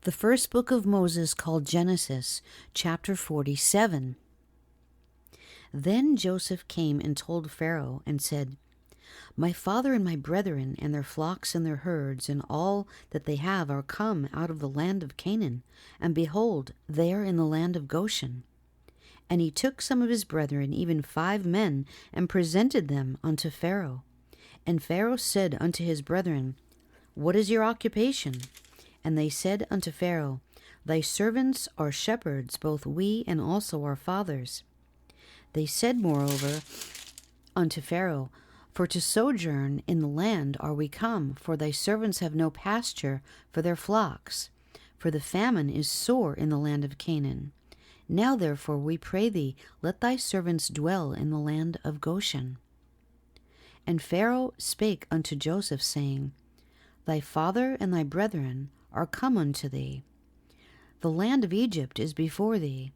The first book of Moses, called Genesis, chapter 47. Then Joseph came and told Pharaoh and said, My father and my brethren and their flocks and their herds and all that they have are come out of the land of Canaan, and behold, they are in the land of Goshen. And he took some of his brethren, even 5 men, and presented them unto Pharaoh. And Pharaoh said unto his brethren, What is your occupation? And they said unto Pharaoh, Thy servants are shepherds, both we and also our fathers. They said moreover unto Pharaoh, For to sojourn in the land are we come, for thy servants have no pasture for their flocks, for the famine is sore in the land of Canaan. Now therefore we pray thee, let thy servants dwell in the land of Goshen. And Pharaoh spake unto Joseph, saying, Thy father and thy brethren are come unto thee. The land of Egypt is before thee.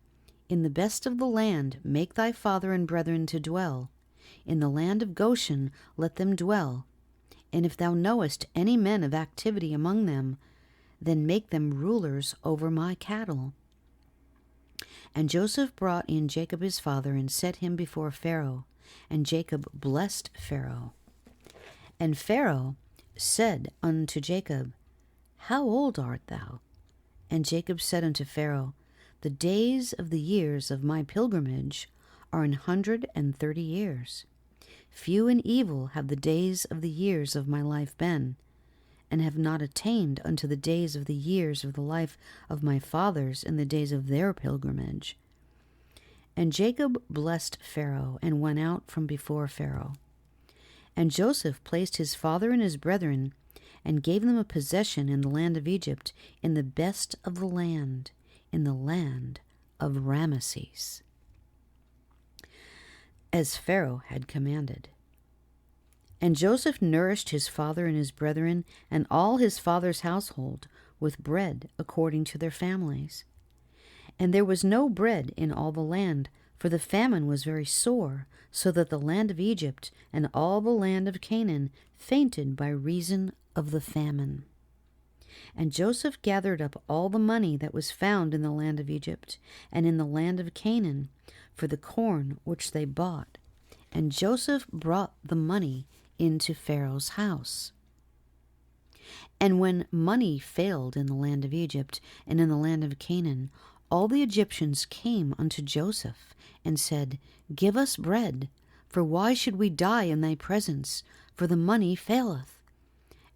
In the best of the land make thy father and brethren to dwell. In the land of Goshen let them dwell. And if thou knowest any men of activity among them, then make them rulers over my cattle. And Joseph brought in Jacob his father, and set him before Pharaoh. And Jacob blessed Pharaoh. And Pharaoh said unto Jacob, How old art thou? And Jacob said unto Pharaoh, The days of the years of my pilgrimage are 130 years. Few and evil have the days of the years of my life been, and have not attained unto the days of the years of the life of my fathers in the days of their pilgrimage. And Jacob blessed Pharaoh, and went out from before Pharaoh. And Joseph placed his father and his brethren, and gave them a possession in the land of Egypt, in the best of the land, in the land of Ramesses, as Pharaoh had commanded. And Joseph nourished his father and his brethren, and all his father's household, with bread according to their families. And there was no bread in all the land, for the famine was very sore, so that the land of Egypt and all the land of Canaan fainted by reason of the famine. And Joseph gathered up all the money that was found in the land of Egypt and in the land of Canaan for the corn which they bought. And Joseph brought the money into Pharaoh's house. And when money failed in the land of Egypt and in the land of Canaan, all the Egyptians came unto Joseph and said, Give us bread, for why should we die in thy presence? For the money faileth.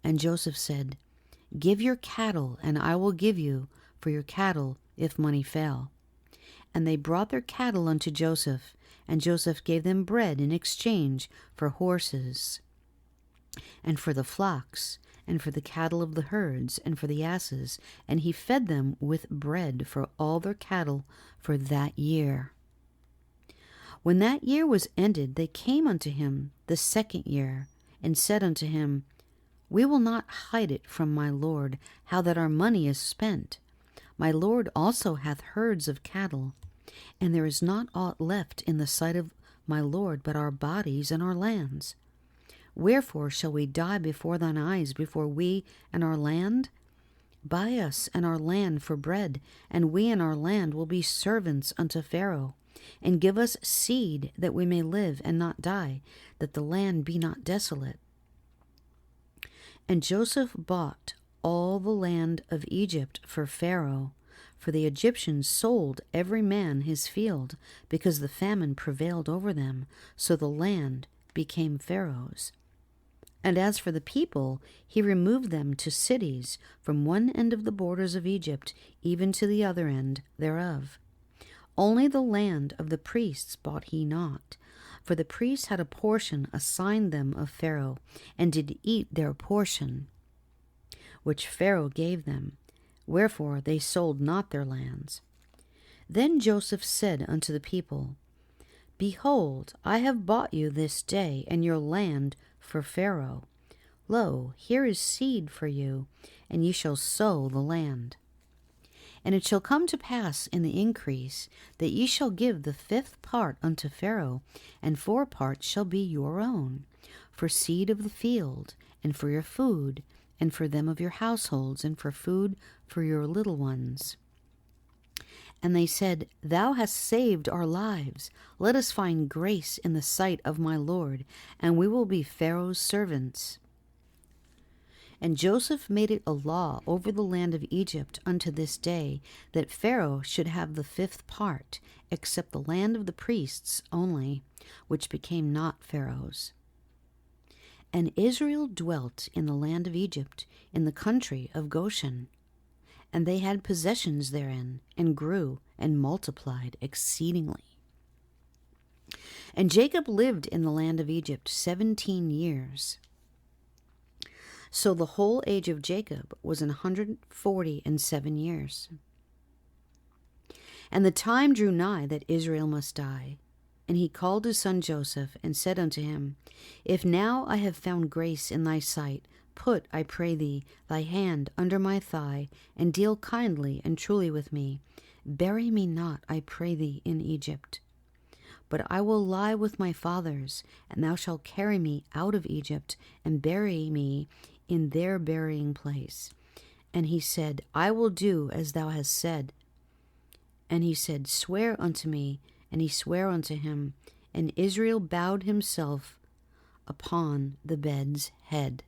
And Joseph said, Give your cattle, and I will give you for your cattle, if money fail. And they brought their cattle unto Joseph, and Joseph gave them bread in exchange for horses, and for the flocks, and for the cattle of the herds, and for the asses, and he fed them with bread for all their cattle for that year. When that year was ended, they came unto him the 2nd year, and said unto him, We will not hide it from my lord, how that our money is spent. My lord also hath herds of cattle, and there is not aught left in the sight of my lord but our bodies and our lands. Wherefore shall we die before thine eyes, before we and our land? Buy us and our land for bread, and we and our land will be servants unto Pharaoh. And give us seed, that we may live and not die, that the land be not desolate. And Joseph bought all the land of Egypt for Pharaoh, for the Egyptians sold every man his field, because the famine prevailed over them, so the land became Pharaoh's. And as for the people, he removed them to cities, from one end of the borders of Egypt even to the other end thereof. Only the land of the priests bought he not, for the priests had a portion assigned them of Pharaoh, and did eat their portion, which Pharaoh gave them. Wherefore they sold not their lands. Then Joseph said unto the people, Behold, I have bought you this day and your land for Pharaoh. Lo, here is seed for you, and ye shall sow the land. And it shall come to pass in the increase that ye shall give the 5th part unto Pharaoh, and 4 parts shall be your own, for seed of the field, and for your food, and for them of your households, and for food for your little ones. And they said, Thou hast saved our lives. Let us find grace in the sight of my Lord, and we will be Pharaoh's servants. And Joseph made it a law over the land of Egypt unto this day, that Pharaoh should have the 5th part, except the land of the priests only, which became not Pharaoh's. And Israel dwelt in the land of Egypt, in the country of Goshen. And they had possessions therein, and grew and multiplied exceedingly. And Jacob lived in the land of Egypt 17 years. So the whole age of Jacob was 147 years. And the time drew nigh that Israel must die. And he called his son Joseph, and said unto him, If now I have found grace in thy sight, put, I pray thee, thy hand under my thigh, and deal kindly and truly with me. Bury me not, I pray thee, in Egypt. But I will lie with my fathers, and thou shalt carry me out of Egypt, and bury me in their burying place. And he said, I will do as thou hast said. And he said, Swear unto me. And he sware unto him, and Israel bowed himself upon the bed's head.